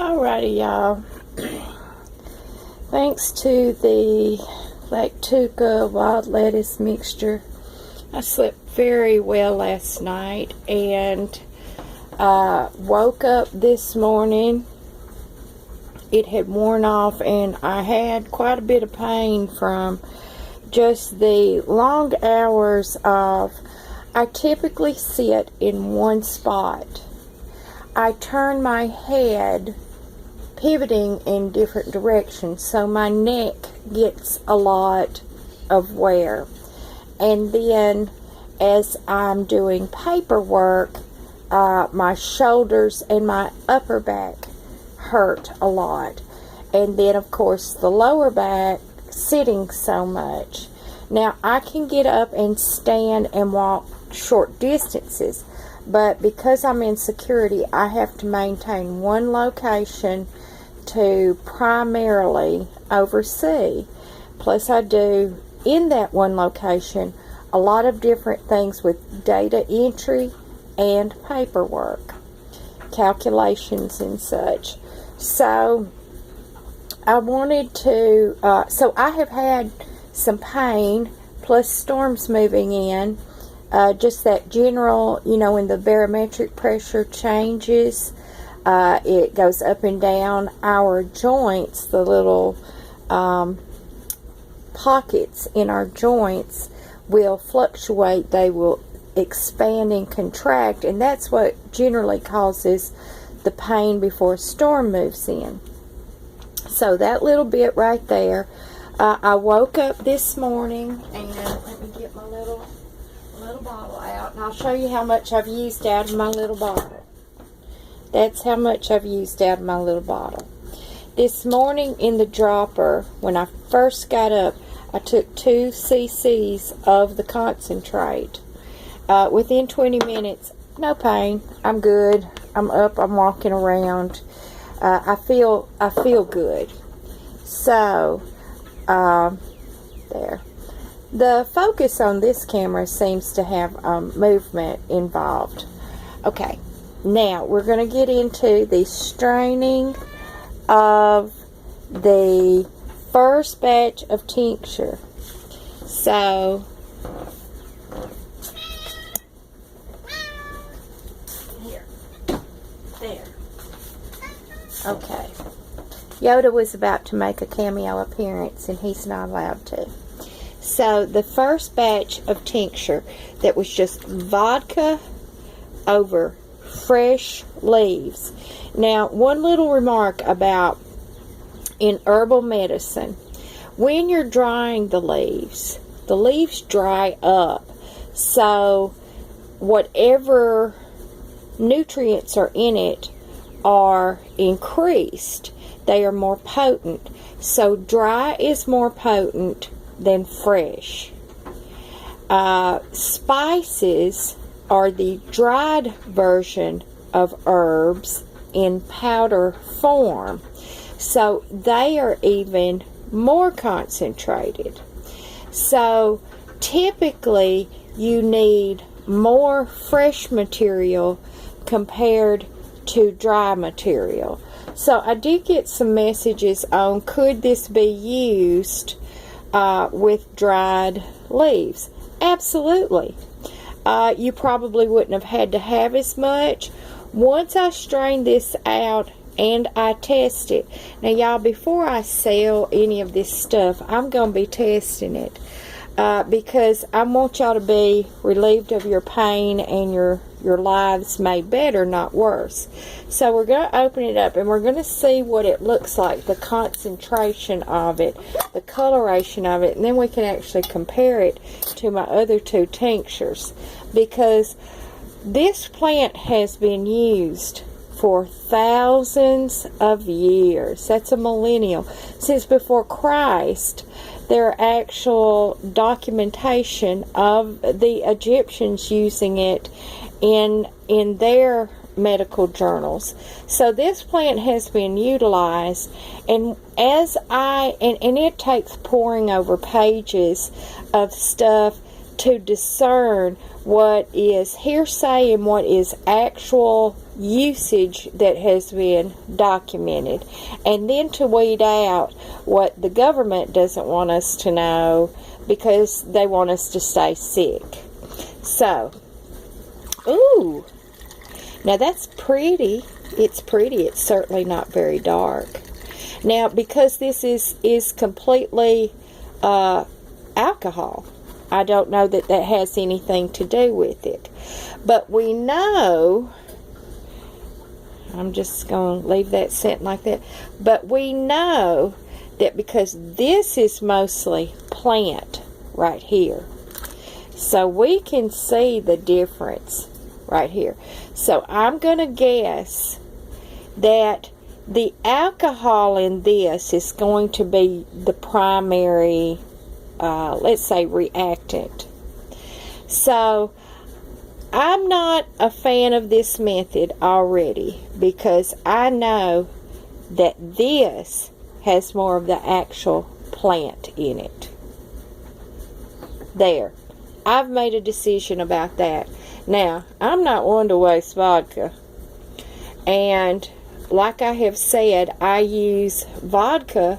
Alrighty, y'all. Thanks to the Lactuca wild lettuce mixture, I slept very well last night and woke up this morning. It had worn off and I had quite a bit of pain from just the long hours of, I typically sit in one spot. I turn my head pivoting in different directions, so my neck gets a lot of wear. And then as I'm doing paperwork, my shoulders and my upper back hurt a lot. And then of course the lower back, sitting so much. Now I can get up and stand and walk short distances, but because I'm in security, I have to maintain one location to primarily oversee. Plus I do in that one location a lot of different things with data entry and paperwork, calculations and such. So I wanted to, so I have had some pain plus storms moving in. Just that general, when the barometric pressure changes, it goes up and down. Our joints, the little pockets in our joints will fluctuate. They will expand and contract, and that's what generally causes the pain before a storm moves in. So that little bit right there. I woke up this morning, and let me get my little bottle out, and I'll show you how much I've used out of my little bottle. That's how much I've used out of my little bottle. This morning in the dropper, when I first got up, I took 2 cc's of the concentrate. Within 20 minutes, no pain. I'm good. I'm up. I'm walking around. I feel good. So, there. The focus on this camera seems to have movement involved. Okay, now we're going to get into the straining of the first batch of tincture. So, here, there. Okay. Yoda was about to make a cameo appearance and he's not allowed to. So the first batch of tincture that was just vodka over fresh leaves. Now, one little remark about in herbal medicine, when you're drying the leaves dry up. So whatever nutrients are in it are increased. They are more potent. So dry is more potent than fresh. Spices are the dried version of herbs in powder form, so they are even more concentrated. So typically you need more fresh material compared to dry material. So I did get some messages on could this be used with dried leaves. Absolutely. You probably wouldn't have had to have as much. Once I strain this out and I test it. Now y'all, before I sell any of this stuff, I'm going to be testing it because I want y'all to be relieved of your pain and your lives made better, not worse. So we're going to open it up and we're going to see what it looks like, the concentration of it, the coloration of it, and then we can actually compare it to my other 2 tinctures, because this plant has been used for thousands of years. That's a millennial. Since before Christ, there are actual documentation of the Egyptians using it in their medical journals. So this plant has been utilized, and and it takes poring over pages of stuff to discern what is hearsay and what is actual usage that has been documented, and then to weed out what the government doesn't want us to know because they want us to stay sick. So, ooh, now that's pretty. It's pretty. It's certainly not very dark. Now, because this is completely alcohol, I don't know that that has anything to do with it. But we know, I'm just going to leave that sitting like that, but we know that because this is mostly plant right here, so we can see the difference right here. So I'm going to guess that the alcohol in this is going to be the primary, let's say, reactant. So I'm not a fan of this method already because I know that this has more of the actual plant in it. There. I've made a decision about that. Now, I'm not one to waste vodka. And like I have said, I use vodka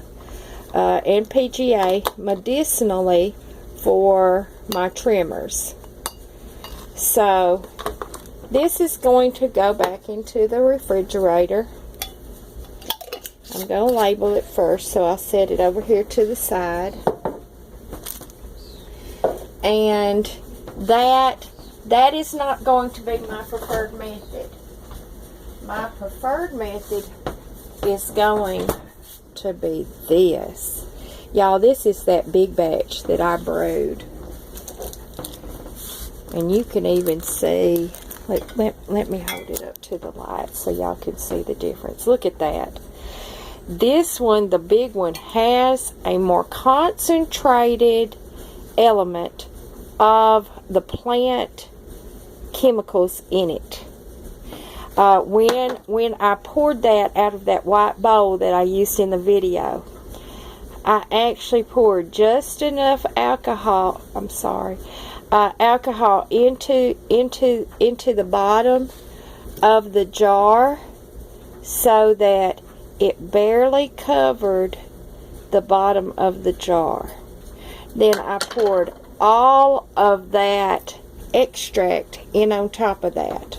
and PGA medicinally for my trimmers. So this is going to go back into the refrigerator. I'm going to label it first, so I'll set it over here to the side. And that is not going to be my preferred method. My preferred method is going to be this. Y'all, this is that big batch that I brewed. And you can even see, let me hold it up to the light so y'all can see the difference. Look at that. This one, the big one, has a more concentrated element of the plant chemicals in it. When I poured that out of that white bowl that I used in the video, I actually poured just enough alcohol, alcohol into the bottom of the jar so that it barely covered the bottom of the jar. Then I poured all of that extract in on top of that.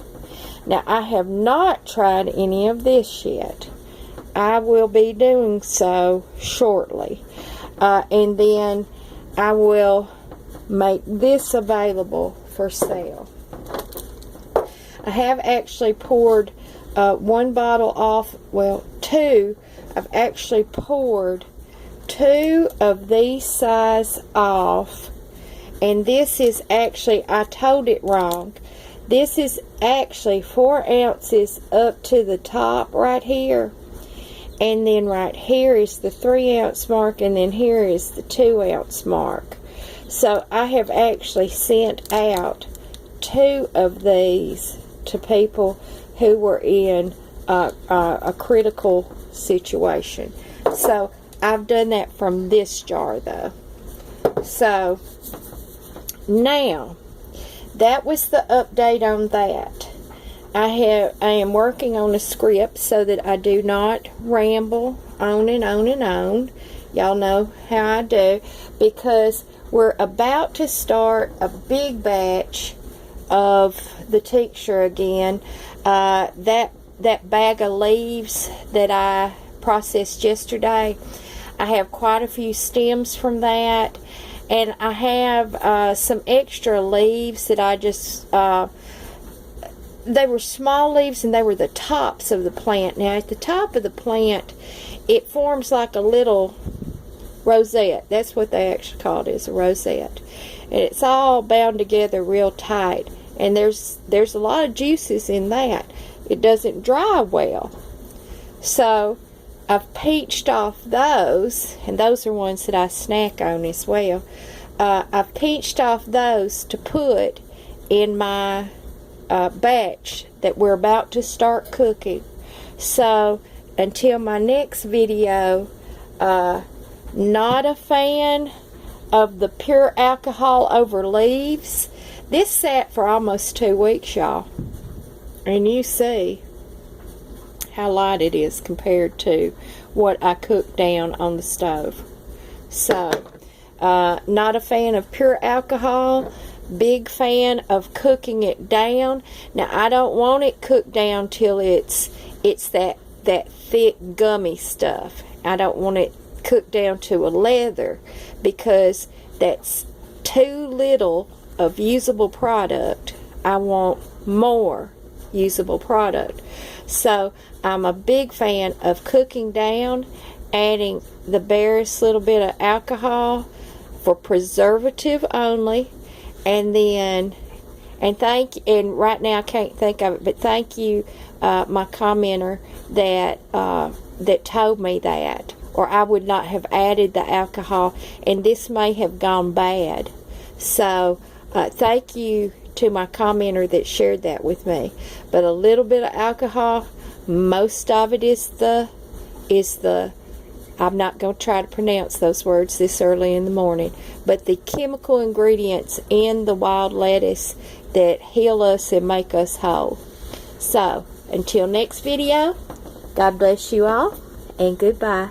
Now, I have not tried any of this yet. I will be doing so shortly. And then I will make this available for sale. I have actually poured one bottle off, well, two. I've actually poured two of these size off. And this is actually, I told it wrong. This is actually 4 ounces up to the top right here. And then right here is the 3 ounce mark. And then here is the 2 ounce mark. So I have actually sent out 2 of these to people who were in a critical situation. So I've done that from this jar though. So now, that was the update on that. I am working on a script so that I do not ramble on and on and on. Y'all know how I do, because we're about to start a big batch of the tincture again. That bag of leaves that I processed yesterday, I have quite a few stems from that. And I have some extra leaves that I just, they were small leaves and they were the tops of the plant. Now at the top of the plant, it forms like a little rosette. That's what they actually call it, is a rosette. And it's all bound together real tight. And there's a lot of juices in that. It doesn't dry well. So I've peached off those, and those are ones that I snack on as well. I've peached off those to put in my batch that we're about to start cooking. So until my next video, not a fan of the pure alcohol over leaves. This sat for almost 2 weeks, y'all. And you see, how light it is compared to what I cook down on the stove. So, not a fan of pure alcohol. Big fan of cooking it down. Now, I don't want it cooked down till it's that thick gummy stuff. I don't want it cooked down to a leather, because that's too little of usable product. I want more usable product. So I'm a big fan of cooking down, adding the barest little bit of alcohol for preservative only, and then and right now I can't think of it, but thank you, my commenter that told me that, or I would not have added the alcohol, and this may have gone bad. So thank you to my commenter that shared that with me. But a little bit of alcohol, most of it is the I'm not going to try to pronounce those words this early in the morning, but the chemical ingredients in the wild lettuce that heal us and make us whole. So, until next video, God bless you all, and goodbye.